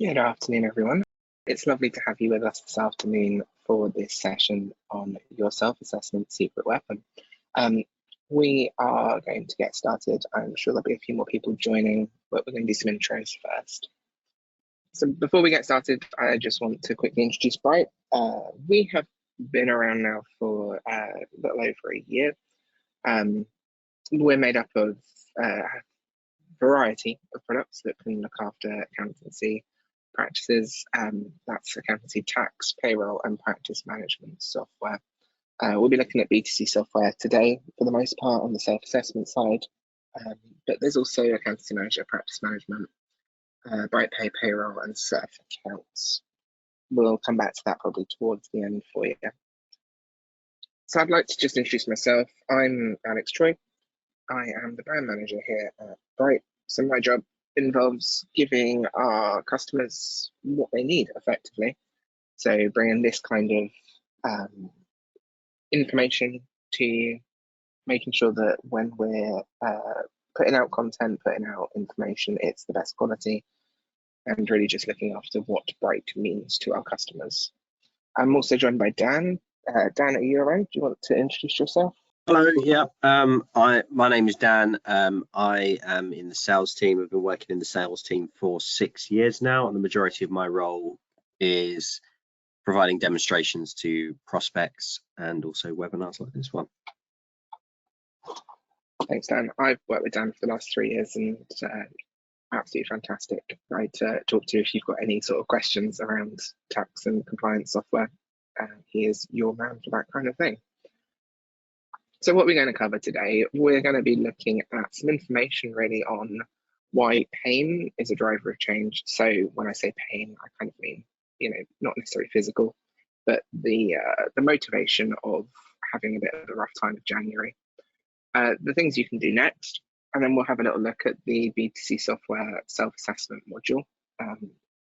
Good afternoon, everyone. It's lovely to have you with us this afternoon for this session on your self-assessment secret weapon. We are going to get started. I'm sure there'll be a few more people joining, but we're going to do some intros first. So before we get started, I just want to quickly introduce Bright. We have been around now for a little over a year. We're made up of a variety of products that can look after accountancy practices. That's accountancy, tax, payroll, and practice management software. We'll be looking at BTCSoftware today for the most part on the self-assessment side, but there's also accountancy manager, practice management, BrightPay, payroll, and Surf accounts. We'll come back to that probably towards the end for you. So I'd like to just introduce myself. I'm Alex Troy. I am the brand manager here at Bright. So my job involves giving our customers what they need effectively. So bringing this kind of information to you, making sure that when we're putting out content, putting out information, it's the best quality, and really just looking after what Bright means to our customers. I'm also joined by Dan. Dan, are you around? Do you want to introduce yourself? Hello, yeah. My name is Dan. I am in the sales team. I've been working in the sales team for 6 years now, and the majority of my role is providing demonstrations to prospects and also webinars like this one. Thanks, Dan. I've worked with Dan for the last 3 years and absolutely fantastic guy to talk to if you've got any sort of questions around tax and compliance software. He is your man for that kind of thing. So what we're going to cover today, we're going to be looking at some information really on why pain is a driver of change. So when I say pain, I kind of mean, not necessarily physical, but the motivation of having a bit of a rough time of January. The things you can do next, and then we'll have a little look at the BTCSoftware self-assessment module.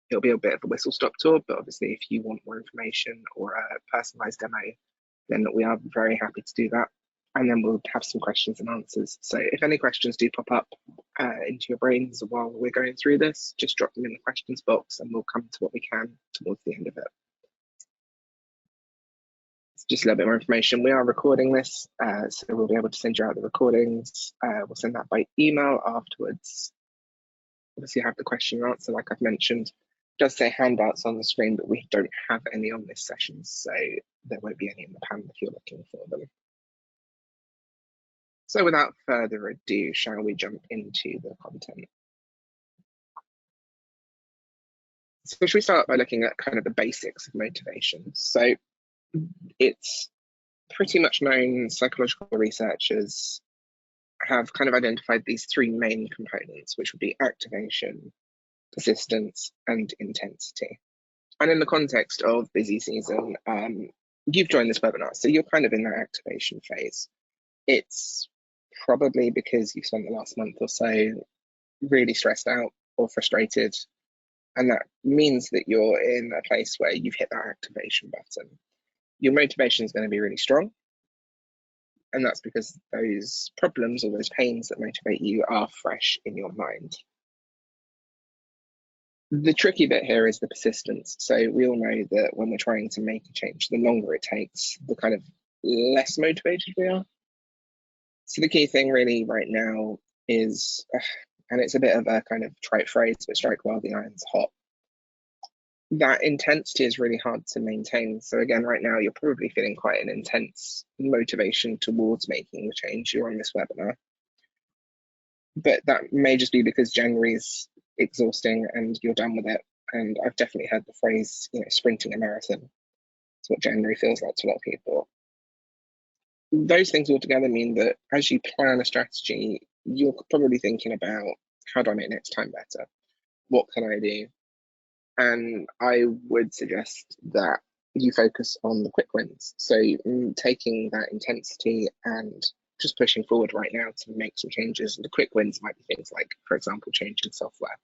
It'll be a bit of a whistle-stop tour, but obviously if you want more information or a personalized demo, then we are very happy to do that. And then we'll have some questions and answers. So if any questions do pop up into your brains while we're going through this, just drop them in the questions box and we'll come to what we can towards the end of it. Just a little bit more information. We are recording this, so we'll be able to send you out the recordings. We'll send that by email afterwards. Obviously, you have the question and answer, like I've mentioned. It does say handouts on the screen, but we don't have any on this session, so there won't be any in the panel if you're looking for them. So without further ado, shall we jump into the content? So should we start by looking at kind of the basics of motivation? So it's pretty much known, psychological researchers have kind of identified these 3 main components, which would be activation, persistence, and intensity. And in the context of busy season, you've joined this webinar, so you're kind of in that activation phase. It's probably because you've spent the last month or so really stressed out or frustrated, and that means that you're in a place where you've hit that activation button. Your motivation is going to be really strong, and that's because those problems or those pains that motivate you are fresh in your mind. The tricky bit here is the persistence. So we all know that when we're trying to make a change, the longer it takes, the kind of less motivated we are. So the key thing really right now is, and it's a bit of a kind of trite phrase, but strike while the iron's hot. That intensity is really hard to maintain. So again, right now, you're probably feeling quite an intense motivation towards making the change. You're on this webinar. But that may just be because January is exhausting and you're done with it. And I've definitely heard the phrase, sprinting a marathon. It's what January feels like to a lot of people. Those things all together mean that as you plan a strategy, you're probably thinking about, how do I make next time better? What can I do? And I would suggest that you focus on the quick wins. So taking that intensity and just pushing forward right now to make some changes. The quick wins might be things like, for example, changing software.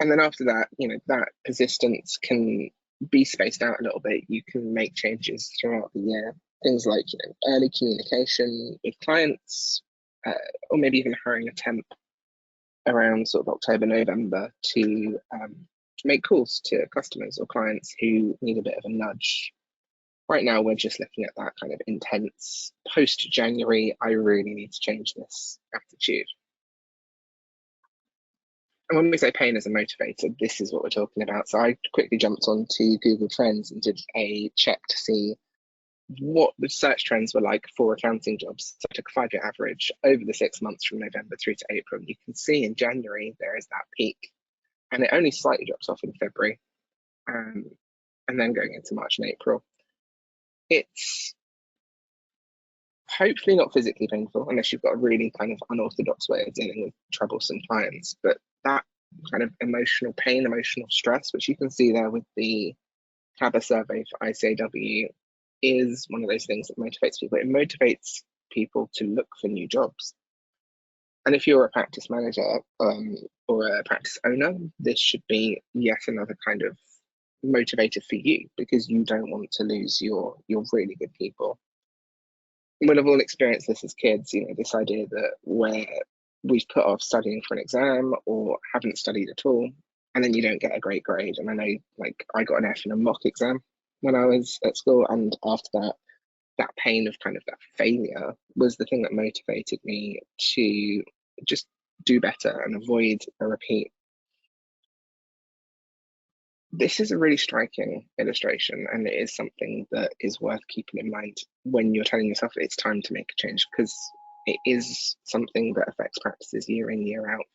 And then after that, that persistence can be spaced out a little bit. You can make changes throughout the year. Things like early communication with clients, or maybe even hiring a temp around sort of October, November to make calls to customers or clients who need a bit of a nudge. Right now, we're just looking at that kind of intense post-January, I really need to change this attitude. And when we say pain as a motivator, this is what we're talking about. So I quickly jumped onto Google Trends and did a check to see what the search trends were like for accounting jobs. So I took a 5-year average over the 6 months from November through to April. You can see in January, there is that peak, and it only slightly drops off in February. And then going into March and April, it's hopefully not physically painful unless you've got a really kind of unorthodox way of dealing with troublesome clients. But that kind of emotional pain, emotional stress, which you can see there with the CABA survey for ICAW, is one of those things that motivates people. It motivates people to look for new jobs. And if you're a practice manager or a practice owner, this should be yet another kind of motivator for you, because you don't want to lose your really good people. We'll have all experienced this as kids, you know, this idea that where we've put off studying for an exam or haven't studied at all, and then you don't get a great grade. And I know, like, I got an F in a mock exam when I was at school, and after that, that pain of kind of that failure was the thing that motivated me to just do better and avoid a repeat. This is a really striking illustration, and it is something that is worth keeping in mind when you're telling yourself it's time to make a change, because it is something that affects practices year in, year out.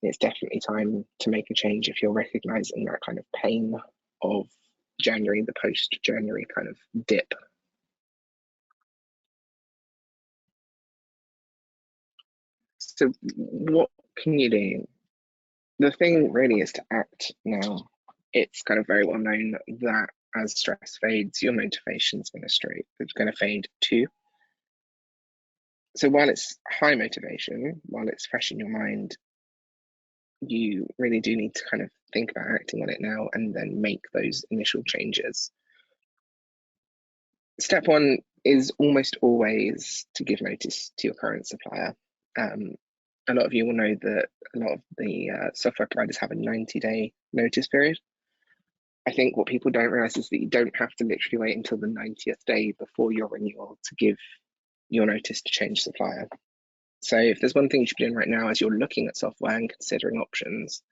It's definitely time to make a change if you're recognizing that kind of pain of January, the post-January kind of dip. So what can you do? The thing really is to act now. It's kind of very well known that as stress fades, your motivation's going to fade too. So while it's high motivation, while it's fresh in your mind, you really do need to kind of think about acting on it now and then make those initial changes. Step one is almost always to give notice to your current supplier. A lot of you will know that a lot of the software providers have a 90-day notice period. I think what people don't realize is that you don't have to literally wait until the 90th day before your renewal to give your notice to change supplier. So if there's one thing you should be doing right now as you're looking at software and considering options,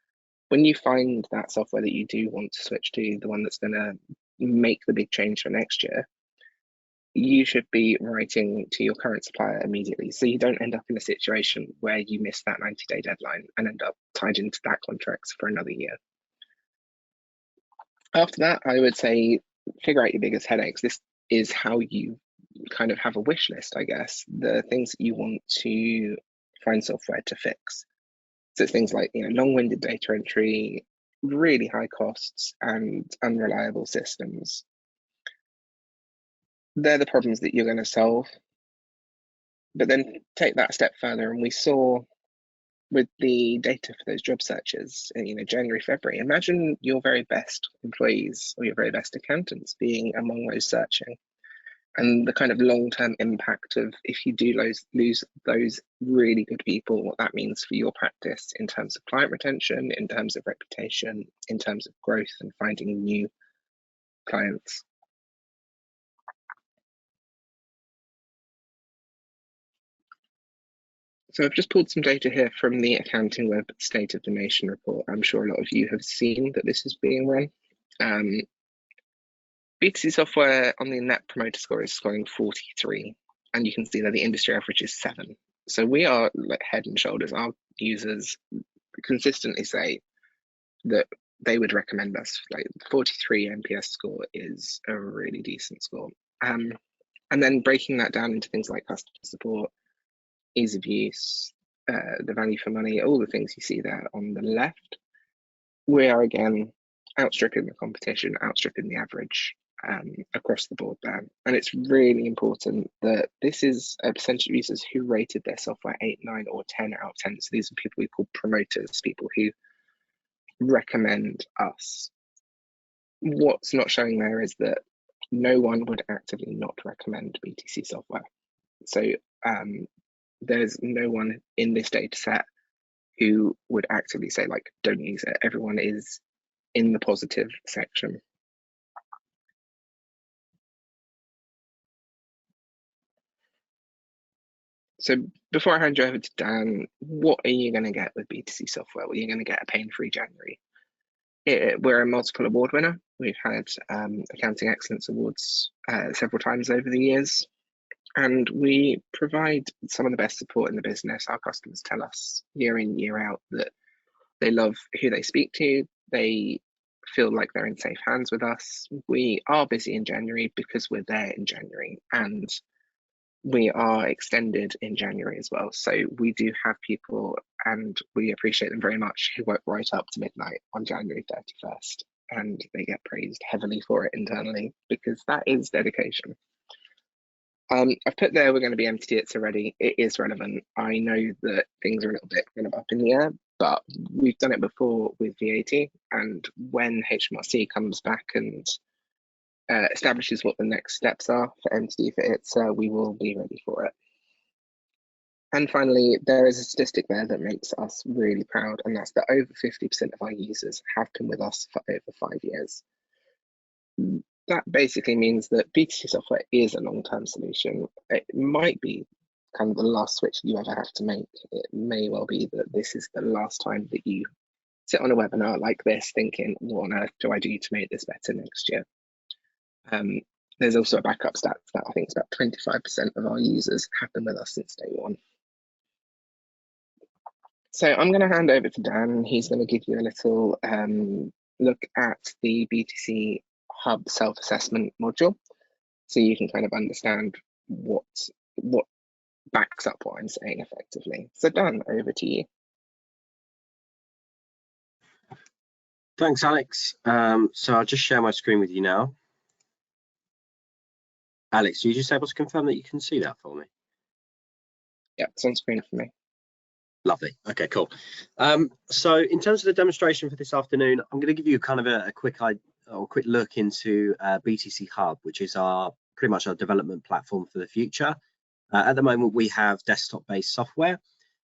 when you find that software that you do want to switch to, the one that's going to make the big change for next year, you should be writing to your current supplier immediately, so you don't end up in a situation where you miss that 90-day deadline and end up tied into that contract for another year. After that, I would say figure out your biggest headaches. This is how you kind of have a wish list, I guess, the things that you want to find software to fix. So it's things like, you know, long-winded data entry, really high costs, and unreliable systems. They're the problems that you're going to solve. But then take that a step further, and we saw with the data for those job searches, you know, January, February, imagine your very best employees or your very best accountants being among those searching, and the kind of long-term impact of if you do lose those really good people, what that means for your practice in terms of client retention, in terms of reputation, in terms of growth and finding new clients. So I've just pulled some data here from the Accounting Web State of the Nation report. I'm sure a lot of you have seen that this is being run. BTCSoftware on the Net Promoter Score is scoring 43, and you can see that the industry average is 7. So we are like head and shoulders. Our users consistently say that they would recommend us. Like 43 NPS score is a really decent score. And then breaking that down into things like customer support, ease of use, the value for money, all the things you see there on the left, we are again outstripping the competition, outstripping the average across the board there. And it's really important that this is a percentage of users who rated their software 8, 9, or 10 out of 10. So these are people we call promoters, people who recommend us. What's not showing there is that no one would actively not recommend BTCSoftware. So there's no one in this data set who would actively say, like, don't use it. Everyone is in the positive section. So before I hand you over to Dan, what are you going to get with BTC Software? Well, you're going to get a pain-free January. We're a multiple award winner. We've had Accounting Excellence Awards several times over the years, and we provide some of the best support in the business. Our customers tell us year in, year out that they love who they speak to. They feel like they're in safe hands with us. We are busy in January because we're there in January, and we are extended in January as well. So we do have people, and we appreciate them very much, who work right up to midnight on January 31st. And they get praised heavily for it internally, because that is dedication. I've put there, we're going to be MTTITS already. It is relevant. I know that things are a little bit kind of up in the air, but we've done it before with VAT. And when HMRC comes back and establishes what the next steps are for MTD for ITSA, we will be ready for it. And finally, there is a statistic there that makes us really proud, and that's that over 50% of our users have been with us for over 5 years. That basically means that BTC Software is a long-term solution. It might be kind of the last switch you ever have to make. It may well be that this is the last time that you sit on a webinar like this thinking, what on earth do I do to make this better next year? There's also a backup stat that I think it's about 25% of our users have been with us since day one. So I'm going to hand over to Dan. He's going to give you a little look at the BTC Hub self-assessment module, so you can kind of understand what backs up what I'm saying effectively. So Dan, over to you. Thanks, Alex. So I'll just share my screen with you now. Alex, are you just able to confirm that you can see that for me? Yeah, it's on screen for me. Lovely. Okay, cool. So in terms of the demonstration for this afternoon, I'm going to give you kind of a quick look into BTC Hub, which is pretty much our development platform for the future. At the moment, we have desktop-based software,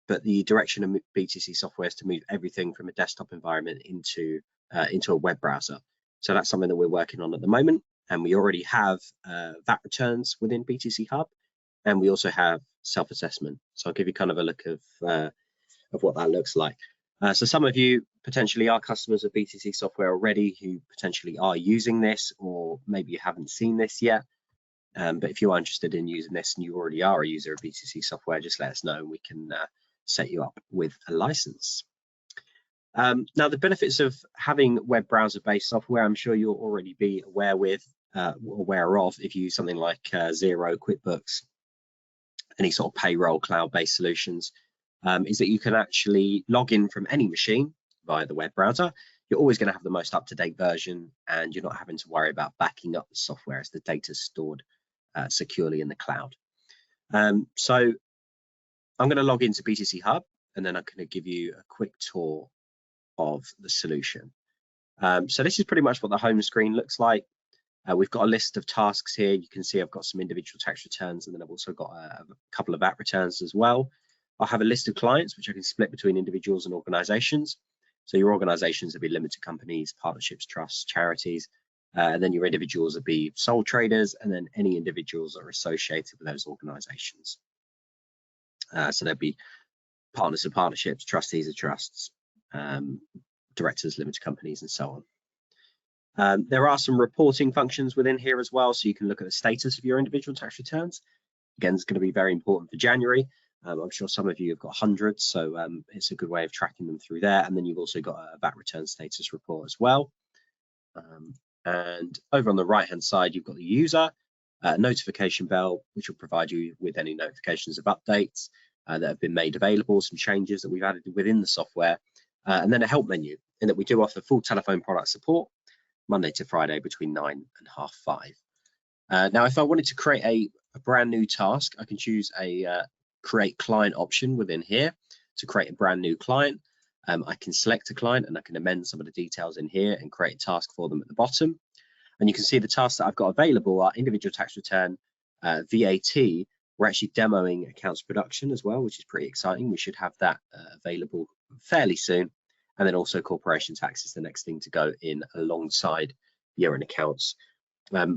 but the direction of BTC Software is to move everything from a desktop environment into a web browser. So that's something that we're working on at the moment, and we already have VAT returns within BTC Hub, and we also have self-assessment. So I'll give you kind of a look of what that looks like. So some of you potentially are customers of BTC Software already, who potentially are using this, or maybe you haven't seen this yet. But if you are interested in using this and you already are a user of BTC Software, just let us know and we can set you up with a license. Now, the benefits of having web browser-based software, I'm sure you'll already be aware of if you use something like Xero, QuickBooks, any sort of payroll cloud-based solutions, is that you can actually log in from any machine via the web browser. You're always going to have the most up-to-date version, and you're not having to worry about backing up the software as the data is stored securely in the cloud. So I'm going to log into BTC Hub, and then I'm going to give you a quick tour of the solution. So this is pretty much what the home screen looks like. We've got a list of tasks here. You can see I've got some individual tax returns, and then I've also got a couple of VAT returns as well. I'll have a list of clients, which I can split between individuals and organizations. So your organizations will be limited companies, partnerships, trusts, charities, and then your individuals will be sole traders, and then any individuals that are associated with those organizations. So there'll be partners of partnerships, trustees of trusts, directors, limited companies, and so on. There are some reporting functions within here as well, so you can look at the status of your individual tax returns. Again, it's going to be very important for January. I'm sure some of you have got hundreds, so it's a good way of tracking them through there. And then you've also got a VAT return status report as well. And over on the right-hand side, you've got the user notification bell, which will provide you with any notifications of updates that have been made available, some changes that we've added within the software, and then a help menu, in that we do offer full telephone product support Monday to Friday between 9 and 5:30. Now, if I wanted to create a brand new task, I can choose a create client option within here to create a brand new client. I can select a client and I can amend some of the details in here and create a task for them at the bottom. And you can see the tasks that I've got available are individual tax return, VAT, We're actually demoing accounts production as well, which is pretty exciting. We should have that available fairly soon. And then also corporation tax is the next thing to go in alongside year-end accounts.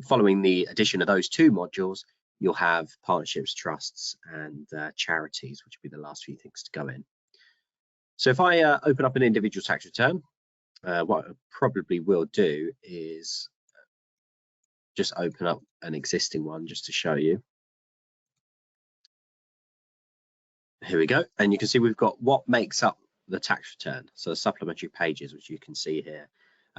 Following the addition of those two modules, you'll have partnerships, trusts, and charities, which will be the last few things to go in. So if I open up an individual tax return, what I probably will do is just open up an existing one just to show you. Here we go, and you can see we've got what makes up the tax return. So supplementary pages, which you can see here.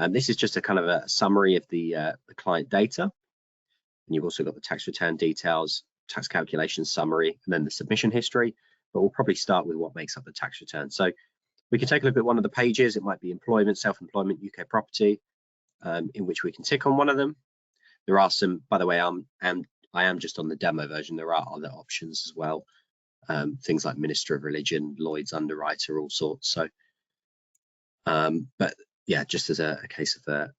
This is just a kind of a summary of the client data. And you've also got the tax return details, tax calculation summary, and then the submission history. But we'll probably start with what makes up the tax return. So we can take a look at one of the pages. It might be employment, self-employment, UK property, in which we can tick on one of them. There are some, by the way, I am just on the demo version. There are other options as well. Things like Minister of Religion, Lloyd's Underwriter, all sorts. So, but yeah, just as a case of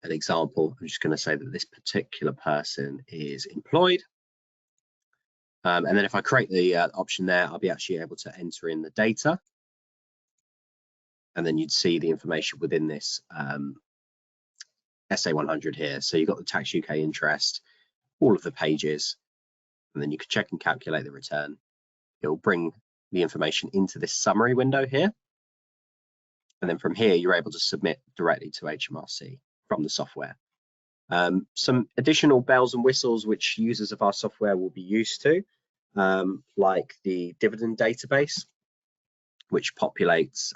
an example, I'm just going to say that this particular person is employed. And then if I create the option there, I'll be actually able to enter in the data. And then you'd see the information within this SA100 here. So you've got the tax UK interest, all of the pages, and then you can check and calculate the return. It will bring the information into this summary window here. And then from here, you're able to submit directly to HMRC from the software. Some additional bells and whistles which users of our software will be used to, like the dividend database, which populates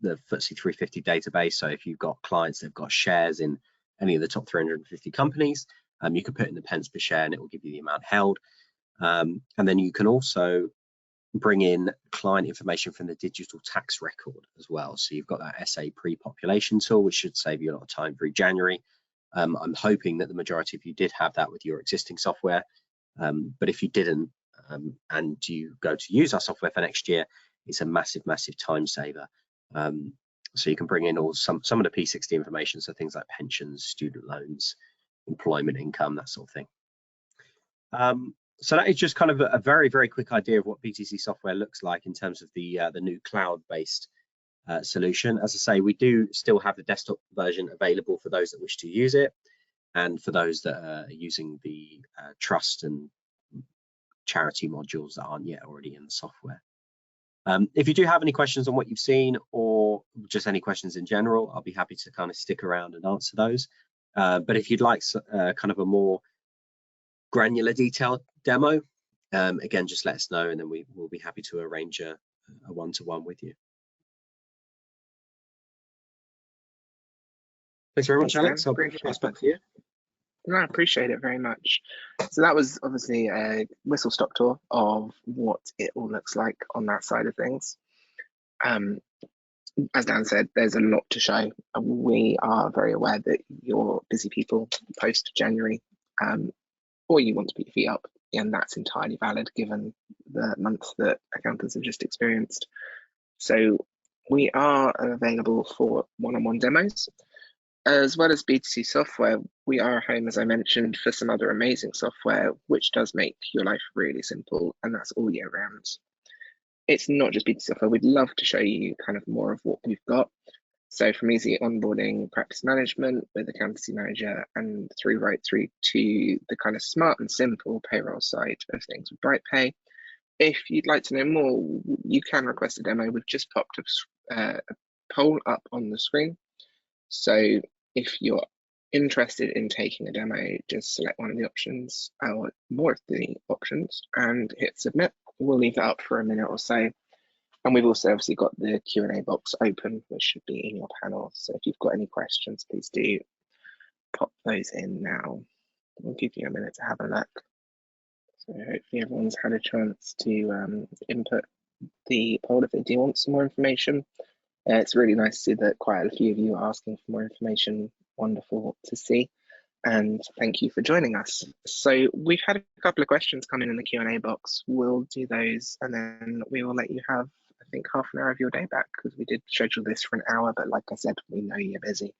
the FTSE 350 database. So if you've got clients that have got shares in any of the top 350 companies, you can put in the pence per share and it will give you the amount held. And then you can also bring in client information from the digital tax record as well. So you've got that SA pre-population tool, which should save you a lot of time through January. I'm hoping that the majority of you did have that with your existing software. But if you didn't, and you go to use our software for next year, it's a massive, massive time saver. So you can bring in some of the P60 information, so things like pensions, student loans, employment income, that sort of thing. So that is just kind of a very, very quick idea of what BTCSoftware looks like in terms of the new cloud-based solution. As I say, we do still have the desktop version available for those that wish to use it, and for those that are using the trust and charity modules that aren't yet already in the software. If you do have any questions on what you've seen, or just any questions in general, I'll be happy to kind of stick around and answer those. But if you'd like kind of a more granular detailed demo, again, just let us know, and then we will be happy to arrange a one-to-one with you. Thanks very much, Alex. I'll pass back to you. No, I appreciate it very much. So that was obviously a whistle-stop tour of what it all looks like on that side of things. As Dan said, there's a lot to show. We are very aware that you're busy people post-January, or you want to put your feet up, and that's entirely valid given the month that accountants have just experienced. So we are available for one-on-one demos. As well as BTCSoftware, we are home, as I mentioned, for some other amazing software, which does make your life really simple, and that's all year round. It's not just BTCSoftware. We'd love to show you kind of more of what we've got. So from easy onboarding, practice management with Accountancy Manager, and right through to the kind of smart and simple payroll side of things with BrightPay. If you'd like to know more, you can request a demo. We've just popped a poll up on the screen. So if you're interested in taking a demo, just select one of the options, or more of the options, and hit submit. We'll leave that up for a minute or so. And we've also obviously got the Q&A box open, which should be in your panel. So if you've got any questions, please do pop those in now. We'll give you a minute to have a look. So hopefully everyone's had a chance to input the poll if they do want some more information. It's really nice to see that quite a few of you are asking for more information. Wonderful to see, and thank you for joining us. So we've had a couple of questions come in the Q&A box. We'll do those, and then we will let you have, I think, half an hour of your day back, because we did schedule this for an hour, but like I said, we know you're busy.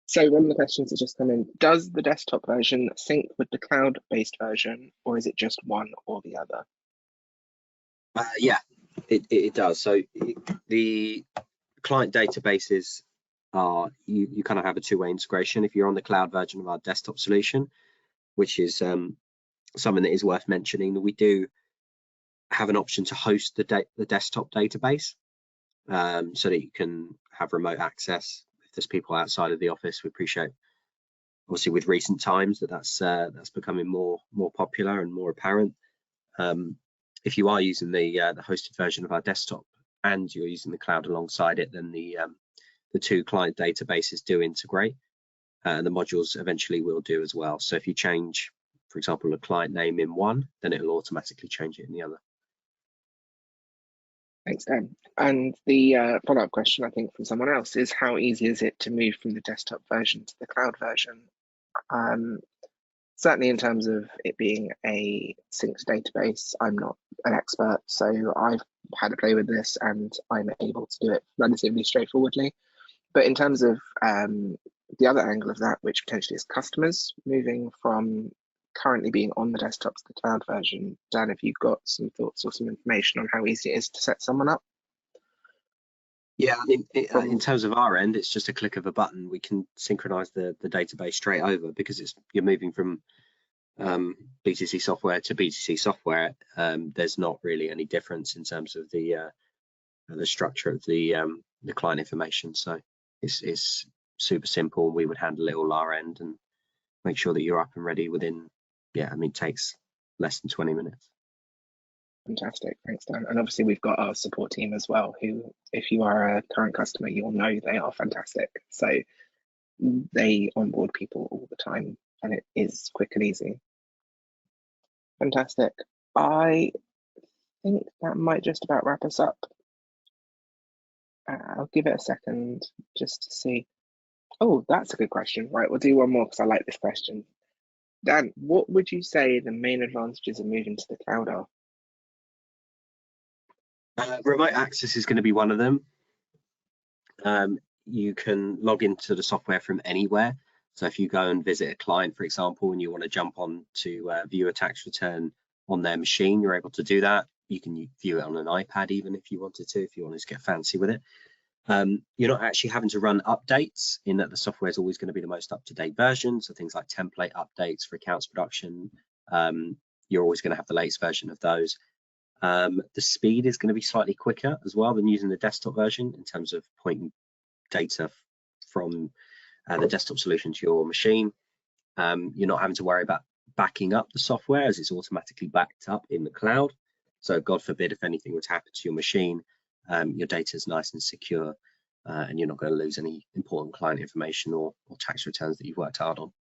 So one of the questions that's just come in, does the desktop version sync with the cloud-based version, or is it just one or the other? Yeah, it does. So the client databases are, you kind of have a two-way integration. If you're on the cloud version of our desktop solution, which is something that is worth mentioning, that we do have an option to host the desktop database, so that you can have remote access if there's people outside of the office. We appreciate, obviously, with recent times that's becoming more popular and more apparent. If you are using the hosted version of our desktop and you're using the cloud alongside it, then the two client databases do integrate, and the modules eventually will do as well. So if you change, for example, a client name in one, then it'll automatically change it in the other. Thanks, Dan. And the follow-up question, I think, from someone else is, how easy is it to move from the desktop version to the cloud version? Certainly in terms of it being a synced database, I'm not an expert, so I've had a play with this and I'm able to do it relatively straightforwardly. But in terms of the other angle of that, which potentially is customers moving from currently being on the desktop to the cloud version, Dan, have you got some thoughts or some information on how easy it is to set someone up? Yeah, I mean, in terms of our end, it's just a click of a button. We can synchronize the database straight over, because you're moving from BTCSoftware to BTCSoftware. There's not really any difference in terms of the structure of the client information. So it's super simple. We would handle it all our end and make sure that you're up and ready within, yeah, I mean, it takes less than 20 minutes. Fantastic, thanks, Dan. And obviously we've got our support team as well, who, if you are a current customer, you'll know they are fantastic. So they onboard people all the time and it is quick and easy. Fantastic. I think that might just about wrap us up. I'll give it a second just to see. Oh, that's a good question. Right, we'll do one more because I like this question. Dan, what would you say the main advantages of moving to the cloud are? Remote access is going to be one of them. You can log into the software from anywhere. So if you go and visit a client, for example, and you want to jump on to view a tax return on their machine, you're able to do that. You can view it on an iPad even if you wanted to, if you wanted to get fancy with it. You're not actually having to run updates, in that the software is always going to be the most up-to-date version. So things like template updates for accounts production, you're always going to have the latest version of those. The speed is going to be slightly quicker as well than using the desktop version, in terms of pointing data from the desktop solution to your machine. You're not having to worry about backing up the software, as it's automatically backed up in the cloud. So God forbid if anything would happen to your machine, your data is nice and secure, and you're not going to lose any important client information or tax returns that you've worked hard on.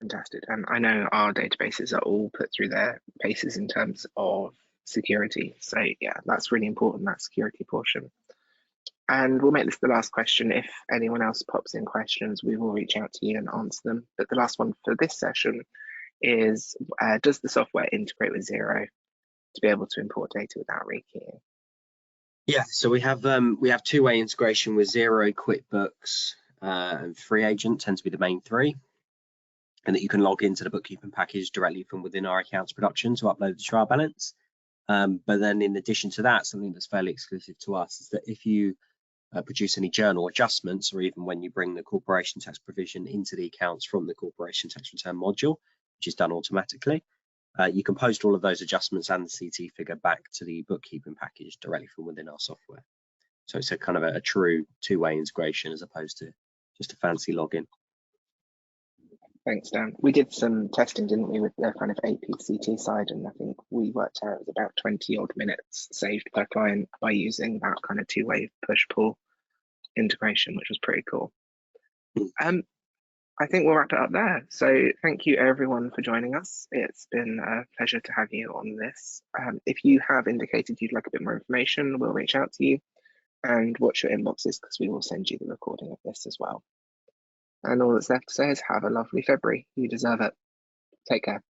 Fantastic. And I know our databases are all put through their paces in terms of security. So yeah, that's really important, that security portion. And we'll make this the last question. If anyone else pops in questions, we will reach out to you and answer them. But the last one for this session is, does the software integrate with Xero to be able to import data without rekeying? Yeah, so we have two-way integration with Xero, QuickBooks, and FreeAgent tend to be the main three, and that you can log into the bookkeeping package directly from within our accounts production to upload the trial balance. But then in addition to that, something that's fairly exclusive to us is that if you produce any journal adjustments, or even when you bring the corporation tax provision into the accounts from the corporation tax return module, which is done automatically, you can post all of those adjustments and the CT figure back to the bookkeeping package directly from within our software. So it's a kind of a true two-way integration, as opposed to just a fancy login. Thanks, Dan. We did some testing, didn't we, with the kind of APCT side, and I think we worked out it was about 20 odd minutes saved per client by using that kind of two-way push-pull integration, which was pretty cool. I think we'll wrap it up there. So thank you everyone for joining us. It's been a pleasure to have you on this. If you have indicated you'd like a bit more information, we'll reach out to you, and watch your inboxes because we will send you the recording of this as well. And all that's left to say is have a lovely February. You deserve it. Take care.